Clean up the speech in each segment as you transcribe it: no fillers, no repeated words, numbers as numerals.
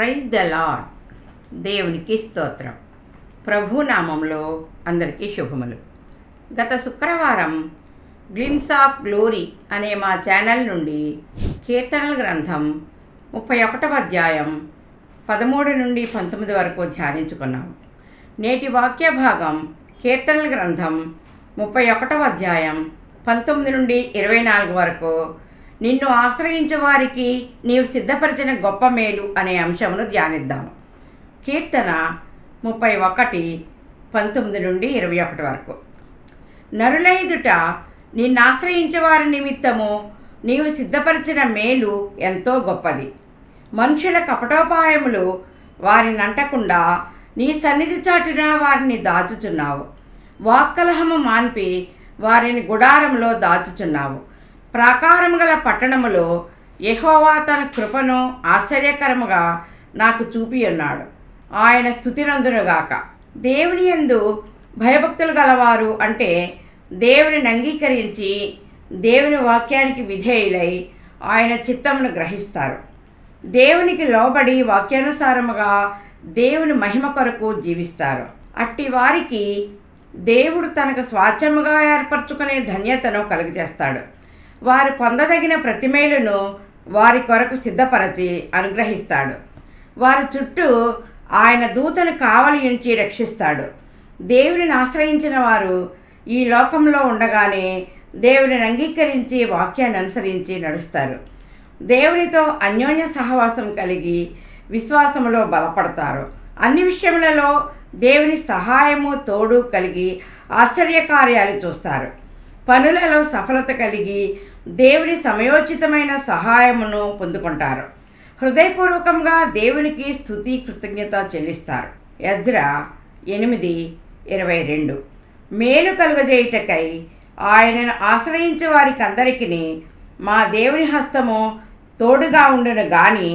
Praise the lord. దేవునికి స్తోత్రం. ప్రభు నామంలో అందరికీ శుభములు. గత శుక్రవారం గ్లిమ్స్ ఆఫ్ గ్లోరీ అనే మా ఛానల్ నుండి కీర్తనల గ్రంథం 31వ అధ్యాయం 13 నుండి 19 వరకు ధ్యానించుకున్నాం. నేటి వాక్య భాగం కీర్తనల గ్రంథం 31వ అధ్యాయం 19 నుండి 24 వరకు నిన్ను ఆశ్రయించే వారికి నీవు సిద్ధపరిచిన గొప్ప మేలు అనే అంశమును ధ్యానిద్దాము. కీర్తన 31 19 నుండి 21 వరకు. నరులైదుట నిన్ను ఆశ్రయించే వారి నిమిత్తము నీవు సిద్ధపరిచిన మేలు ఎంతో గొప్పది. మనుషుల కపటోపాయములు వారిని అంటకుండా నీ సన్నిధి చాటున వారిని దాచుచున్నావు. వాక్కలహము మాన్పి వారిని గుడారంలో దాచుచున్నావు. ప్రాకారము గల పట్టణములో యెహోవా తన కృపను ఆశ్చర్యకరముగా నాకు చూపి ఉన్నాడు. ఆయన స్తుతినందునుగాక. దేవుని యందు భయభక్తులు గలవారు అంటే దేవుని అంగీకరించి దేవుని వాక్యానికి విధేయులై ఆయన చిత్తమును గ్రహిస్తారు. దేవునికి లోబడి వాక్యానుసారముగా దేవుని మహిమ కొరకు జీవిస్తారు. అట్టి వారికి దేవుడు తనకు స్వాచ్ఛముగా ఏర్పరచుకునే ధన్యతను కలుగజేస్తాడు. వారు పొందదగిన ప్రతి మేలును వారి కొరకు సిద్ధపరచి అనుగ్రహిస్తాడు. వారి చుట్టూ ఆయన దూతను కావలి ఉంచి రక్షిస్తాడు. దేవునిని ఆశ్రయించిన వారు ఈ లోకంలో ఉండగానే దేవునిని అంగీకరించి వాక్యాన్ని అనుసరించి నడుస్తారు. దేవునితో అన్యోన్య సహవాసం కలిగి విశ్వాసములో బలపడతారు. అన్ని విషయములలో దేవుని సహాయము తోడు కలిగి ఆశ్చర్యకార్యాలు చూస్తారు. పనులలో సఫలత కలిగి దేవుని సమయోచితమైన సహాయమును పొందుకుంటారు. హృదయపూర్వకంగా దేవునికి స్తుతి కృతజ్ఞత చెల్లిస్తారు. ఎజ్రా 8:22. మేలు కలుగజేయుటకై ఆయనను ఆశ్రయించే వారికి అందరికీ మా దేవుని హస్తము తోడుగా ఉండును గాని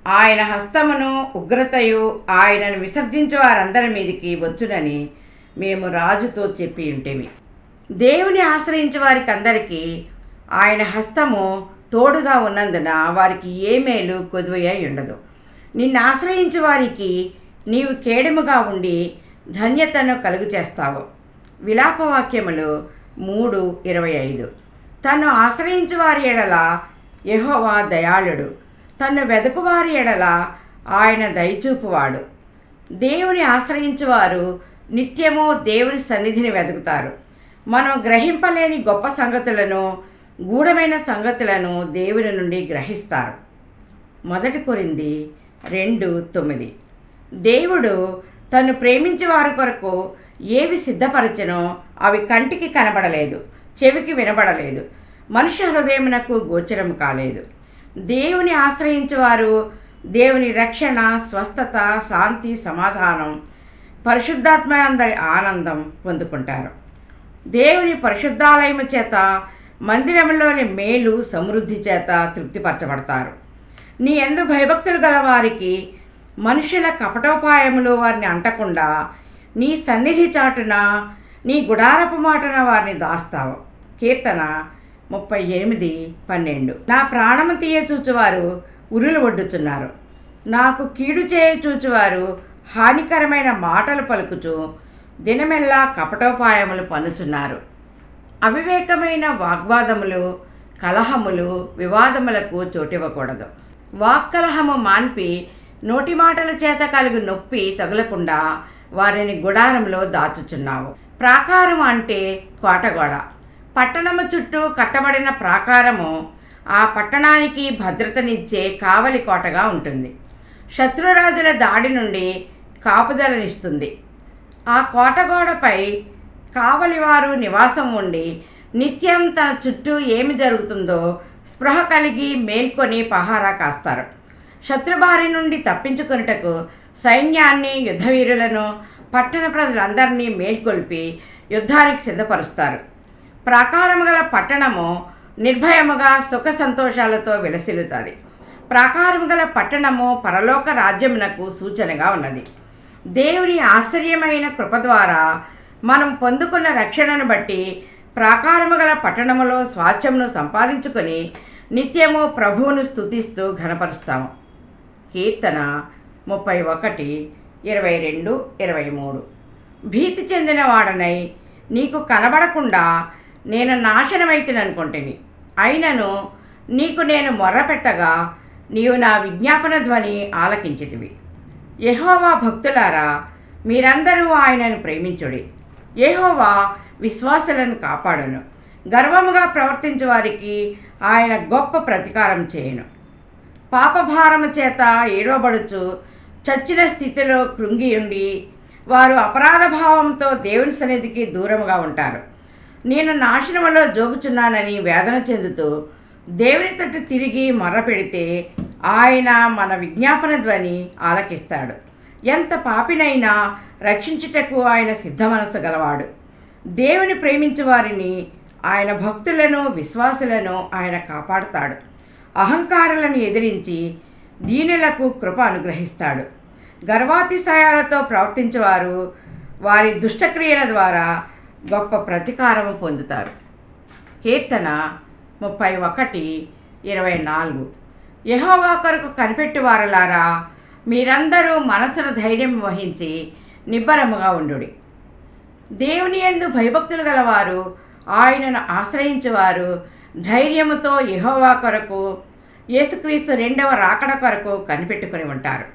ఆయన హస్తమును ఉగ్రతయు ఆయనను విసర్జించే వారందరి మీదికి వచ్చునని మేము రాజుతో చెప్పి ఉంటేమి. దేవుని ఆశ్రయించే వారికి అందరికీ ఆయన హస్తము తోడుగా ఉన్నందున వారికి ఏ మేలు కొదువయ్యి ఉండదు. నిన్ను ఆశ్రయించే వారికి నీవు కేడముగా ఉండి ధన్యతను కలుగు చేస్తావు. విలాపవాక్యములు 3:25. తన్ను ఆశ్రయించే వారి ఎడల యెహోవా దయాళుడు, తన్ను వెదకువారి ఎడల ఆయన దయచూపువాడు. దేవుని ఆశ్రయించేవారు నిత్యము దేవుని సన్నిధిని వెతుకుతారు. మనం గ్రహింపలేని గొప్ప సంగతులను, గూఢమైన సంగతులను దేవుని నుండి గ్రహిస్తారు. 1 కొరింథీ 2:9. దేవుడు తను ప్రేమించే వారి కొరకు ఏవి సిద్ధపరచనో అవి కంటికి కనబడలేదు, చెవికి వినబడలేదు, మనుష్య హృదయమునకు గోచరం కాలేదు. దేవుని ఆశ్రయించేవారు దేవుని రక్షణ, స్వస్థత, శాంతి, సమాధానం, పరిశుద్ధాత్మ అందరి ఆనందం పొందుకుంటారు. దేవుని పరిశుద్ధాలయము చేత, మందిరంలోని మేలు సమృద్ధి చేత తృప్తిపరచబడతారు. నీ యందు భయభక్తులు గలవారికి మనుషుల కపటోపాయములు వారిని అంటకుండా నీ సన్నిధి చాటున నీ గుడారపు మాటన వారిని దాస్తావు. కీర్తన 38:12. నా ప్రాణము తీయ చూచువారు ఉరులు ఒడ్డుచున్నారు. నాకు కీడు చేయ చూచువారు హానికరమైన మాటలు పలుకుచు దినమెల్లా కపటోపాయములు పన్నుచున్నారు. అవివేకమైన వాగ్వాదములు, కలహములు, వివాదములకు చోటివ్వకూడదు. వాక్కలహము మాన్పి నోటి మాటల చేత కలుగు నొప్పి తగులకుండా వారిని గుడారంలో దాచుచున్నావు. ప్రాకారము అంటే కోటగోడ. పట్టణము చుట్టూ కట్టబడిన ప్రాకారము ఆ పట్టణానికి భద్రతనిచ్చే కావలి కోటగా ఉంటుంది. శత్రురాజుల దాడి నుండి కాపుదలనిస్తుంది. ఆ కోటగోడపై కావలివారు నివాసం ఉండి నిత్యం తన చుట్టూ ఏమి జరుగుతుందో స్పృహ కలిగి మేల్కొని పహారా కాస్తారు. శత్రుబారి నుండి తప్పించుకొనుటకు సైన్యాన్ని, యుద్ధవీరులను, పట్టణ ప్రజలందరినీ మేల్కొల్పి యుద్ధానికి సిద్ధపరుస్తారు. ప్రాకారము గల పట్టణము నిర్భయముగా సుఖ సంతోషాలతో విలసిల్లుతుంది. ప్రాకారము గల పట్టణము పరలోక రాజ్యమునకు సూచనగా ఉన్నది. దేవుని ఆశ్చర్యమైన కృప ద్వారా మనం పొందుకున్న రక్షణను బట్టి ప్రాకారము గల పట్టణములో స్వాస్థ్యమును సంపాదించుకొని నిత్యము ప్రభువును స్తుతిస్తూ ఘనపరుస్తాము. కీర్తన 31, 22, 23. భీతి చెందిన వాడనై నీకు కనబడకుండా నేను నాశనమైతిననుకొంటిని. అయినను నీకు నేను మొర్రపెట్టగా నీవు నా విజ్ఞాపన ధ్వని ఆలకించితివి. యెహోవా భక్తులారా, మీరందరూ ఆయనను ప్రేమించుడి. యెహోవా విశ్వాసులను కాపాడును. గర్వముగా ప్రవర్తించు వారికి ఆయన గొప్ప ప్రతీకారం చేయును. పాపభారము చేత ఏడవబడుచు చచ్చిన స్థితిలో కృంగియుండి వారు అపరాధ భావంతో దేవుని సన్నిధికి దూరముగా ఉంటారు. నేను నాశనములో జోగుచున్నానని వేదన చెందుతూ దేవుని తట్టు తిరిగి మొర్రపెడితే ఆయన మన విజ్ఞాపన ధ్వని ఆలకిస్తాడు. ఎంత పాపినైనా రక్షించుటకు ఆయన సిద్ధ మనసు గలవాడు. దేవుని ప్రేమించు వారిని, ఆయన భక్తులను, విశ్వాసులను ఆయన కాపాడుతాడు. అహంకారులను ఎదిరించి దీనులకు కృప అనుగ్రహిస్తాడు. గర్వాతిశయాలతో ప్రవర్తించేవారు వారి దుష్టక్రియల ద్వారా గొప్ప ప్రతీకారము పొందుతారు. కీర్తన 31, 24. యెహోవా కొరకు కనిపెట్టువారలారా, మీరందరూ మనసును ధైర్యం వహించి నిబ్బరముగా ఉండుడి. దేవుని యందు భయభక్తులు గలవారు, ఆయనను ఆశ్రయించేవారు ధైర్యముతో యెహోవా కొరకు, యేసుక్రీస్తు రెండవ రాకడ కొరకు కనిపెట్టుకుని ఉంటారు.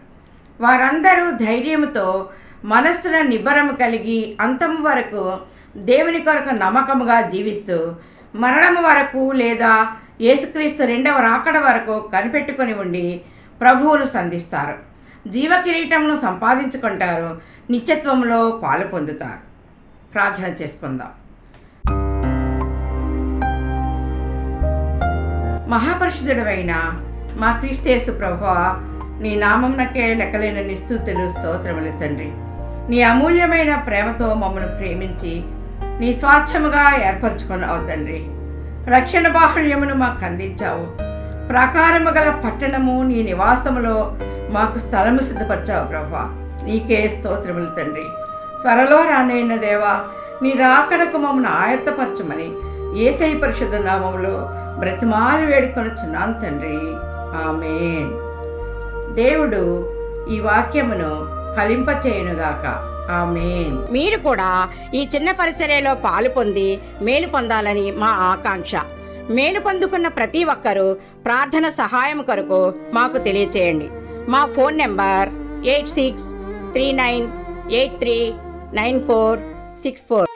వారందరూ ధైర్యముతో మనస్సున నిబ్బరము కలిగి అంతము వరకు దేవుని కొరకు నమ్మకముగా జీవిస్తూ మరణము వరకు లేదా యేసుక్రీస్తు రెండవ రాకడ వరకు కనిపెట్టుకొని ఉండి ప్రభువును సంధిస్తారు. జీవ కిరీటమును సంపాదించుకుంటారు. నిత్యత్వంలో పాలు పొందుతారు. ప్రార్థన చేసుకుందాం. మహాపరిశుద్ధుడవైన మా క్రీస్తు ప్రభువా, నీ నామమునకే లెక్కలేనన్ని స్తుతులు, స్తోత్రములు తండ్రి. నీ అమూల్యమైన ప్రేమతో మమ్మల్ని ప్రేమించి నీ స్వాస్థ్యముగా ఏర్పరచుకున్నావు తండ్రి. రక్షణ బాహుళ్యమును మాకు అందించావు. ప్రాకారము గల పట్టణము నీ నివాసములో మాకు స్థలము సిద్ధపరచావు ప్రభువా. నీకే స్తోత్రములు తండ్రి. త్వరలో రానైన దేవా, నీ రాకడకు మమ్మల్ని ఆయత్తపరచమని యేసయ్య పరిశుద్ధ నామములో బ్రతిమాలి వేడుకొనుచున్నాను తండ్రి. ఆమేన్. దేవుడు ఈ వాక్యమును ఫలింపచేయునుగాక. ఆమేన్. మీరు కూడా ఈ చిన్న పరిచర్యలో పాలు పొంది మేలు పొందాలని మా ఆకాంక్ష. మేలు పొందుకున్న ప్రతి ఒక్కరూ ప్రార్థన సహాయం కొరకు మాకు తెలియచేయండి. మా ఫోన్ నెంబర్ 8639839464.